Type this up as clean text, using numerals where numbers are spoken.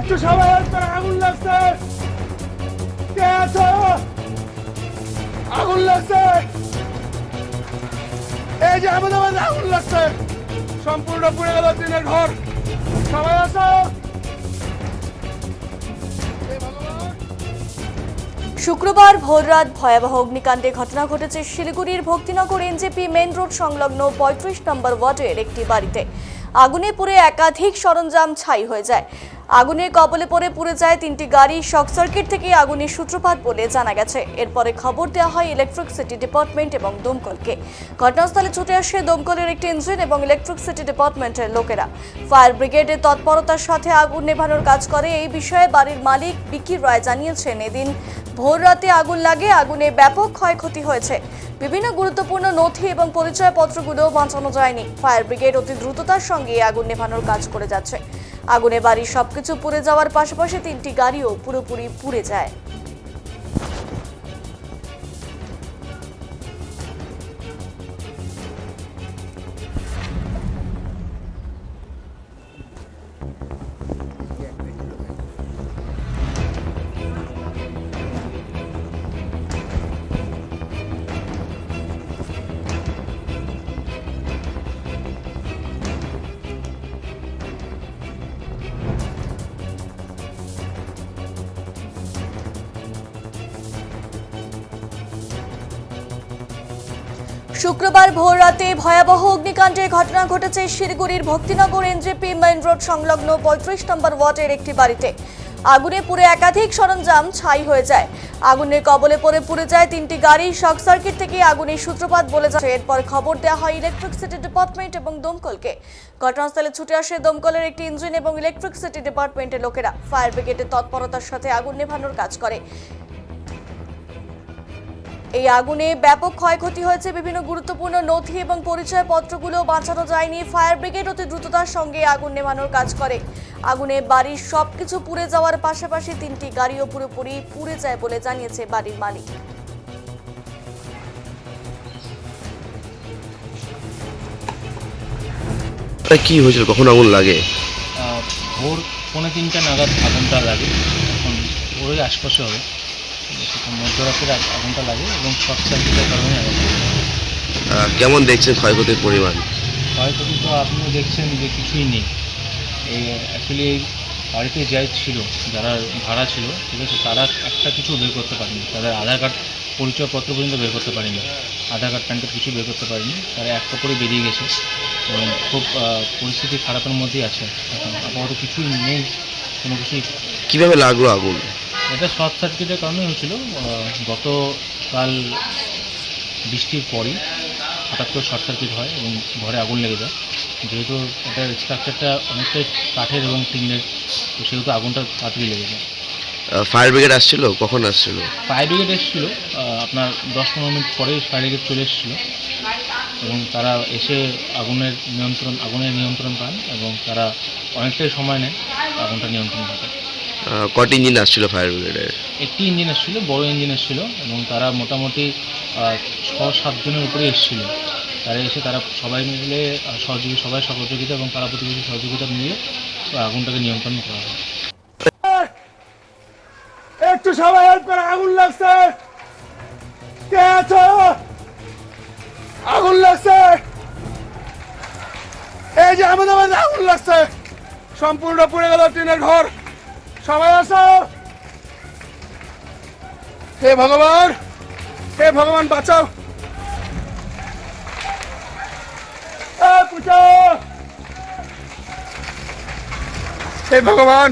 একটু সবাই হেল্প করে, আগুন লাগছে। কে আছো? আগুন লাগছে। এই যে আমাদের বাড়িতে আগুন লাগছে, সম্পূর্ণ পুড়ে গেল টিনের ঘর। সবাই আছো? শুক্রবার ভোররাত ভয়াবহ অগ্নিকাণ্ডে ঘটনা ঘটেছে শিলিগুড়ির ভক্তিনগর এনজেপি মেন রোড সংলগ্ন ৩৫ নম্বর ওয়ার্ডের একটি বাড়িতে। আগুনে পুড়ে একাধিক সরঞ্জাম ছাই হয়ে যায়। আগুনের কবলে পড়ে পুড়ে যায় ৩টি গাড়ি। শর্ট সার্কিট থেকে আগুনের সূত্রপাত বলে জানা গেছে। এরপরে খবর দেওয়া হয় ইলেকট্রিসিটি ডিপার্টমেন্ট এবং দমকলকে। ঘটনাস্থলে ছুটে আসে দমকলের একটি ইঞ্জিন এবং ইলেকট্রিসিটি ডিপার্টমেন্টের লোকেরা। ফায়ার ব্রিগেডের তৎপরতার সাথে আগুন নেভানোর কাজ করে। এই বিষয়ে বাড়ির মালিক বিকি রায় জানিয়েছেন, এদিন ভোর রাতে আগুন লাগে, আগুনে ব্যাপক ক্ষয়ক্ষতি হয়েছে। বিভিন্ন গুরুত্বপূর্ণ নথি এবং পরিচয়পত্রগুলো বাঁচানো যায়নি। ফায়ার ব্রিগেড অতি দ্রুততার সঙ্গে আগুন নেভানোর কাজ করে যাচ্ছে। আগুনে বাড়ির সবকিছু পুড়ে যাওয়ার পাশাপাশি 3টি গাড়িও পুরোপুরি পুড়ে যায়। শুক্রবার ভোর রাতে ভয়াবহ অগ্নিকাণ্ডের ঘটনা ঘটেছে শিলিগুড়ির ভক্তিনগর এনজেপি মেইন রোড সংলগ্ন ৩৫ নম্বর ওয়ার্ডের একটি বাড়িতে। আগুনে পুড়ে একাধিক সরঞ্জাম ছাই হয়ে যায়। আগুনের কবলে পড়ে পুড়ে যায় 3টি গাড়ি। শর্ট সার্কিট থেকে আগুনের সূত্রপাত বলে জানা যায়। এরপর খবর দেওয়া হয় ইলেকট্রিসিটি ডিপার্টমেন্ট এবং দমকলকে। ঘটনাস্থলে ছুটে আসে দমকলের একটি ইঞ্জিন এবং ইলেকট্রিসিটি ডিপার্টমেন্টের লোকেরা। ফায়ার ব্রিগেডের তৎপরতার সাথে আগুন নেভানোর কাজ করে। এই আগুনে ব্যাপক ক্ষয়ক্ষতি হয়েছে। বিভিন্ন গুরুত্বপূর্ণ নথি এবং পরিচয়পত্রগুলো বাঁচানো যায়নি। ফায়ার ব্রিগেড অতি দ্রুততার সঙ্গে আগুন নেভানোর কাজ করে। আগুনে বাড়ির সবকিছু পুড়ে যাওয়ার পাশাপাশি 3টি গাড়িও পুরোপুরি পুড়ে যায় বলে জানিয়েছে বাড়ির মালিক। কি হয়েছিল, কখন আগুন লাগে? ভোর 2:45 নাগাদ আগুনটা লাগে। এখন ওই আশপাশে হবে, মধ্যরাতের আগুনটা লাগে এবং শর্ট সার্কিটের কারণে আগুন লাগে। কেমন দেখছেন ক্ষয়ক্ষতির পরিমাণ? ক্ষয়ক্ষতি তো আপনি দেখছেন যে কিছুই নেই। এই অ্যাকচুয়ালি এই বাড়িতে যাই ছিল, যারা ভাড়া ছিল, ঠিক আছে, তারা একটা কিছু বের করতে পারেনি। তাদের আধার কার্ড পরিচয়পত্র পর্যন্ত বের করতে পারেনি, আধার কার্ড প্যান কার্ড কিছু বের করতে পারেনি। তারা এক কাপড়ে বেরিয়ে গেছে এবং খুব পরিস্থিতি খারাপের মধ্যেই আছে। এখন আপাতত কিছুই নেই, কোনো কিছুই। কিভাবে লাগলো আগুন? এটা শর্ট সার্কিটের কারণে হয়েছিল। গতকাল বৃষ্টির পরই হঠাৎ করে শর্ট সার্কিট হয় এবং ঘরে আগুন লেগে যায়। যেহেতু এটার স্ট্রাকচারটা অনেকটাই কাঠের এবং টিনের, তো সেহেতু আগুনটা তাড়াতাড়ি লেগে যায়। ফায়ার ব্রিগেড আসছিল? কখন আসছিল? ফায়ার ব্রিগেড এসেছিলো আপনার 10-15 মিনিট পরেই ফায়ার ব্রিগেড চলে এসেছিলো এবং তারা এসে আগুনের নিয়ন্ত্রণ পান এবং তারা অনেকটাই সময় নেয় আগুনটা নিয়ন্ত্রণ করতে। কটি ইঞ্জিন আসছিল ফায়ার ব্রিগেডের? একটি ইঞ্জিন এসেছিলো, বড় ইঞ্জিন এসেছিলো এবং তারা মোটামুটি 6-7 জনের উপরে এসেছিলো। তারা সবাই মিলে সহযোগিতা এবং পাড়া প্রতিবেশী সহযোগিতা মিলিয়ে আগুনটাকে নিয়ন্ত্রণ করা হয়। একটু সবাই হেল্প করে, আগুন লাগছে। কে আছো? আগুন লাগছে। এই যে আমাদের বাড়িতে আগুন লাগছে, সম্পূর্ণ পুড়ে গেল টিনের ঘর। সবাই আছো? হে ভগবান, হে ভগবান বাঁচাও। হে ভগবান।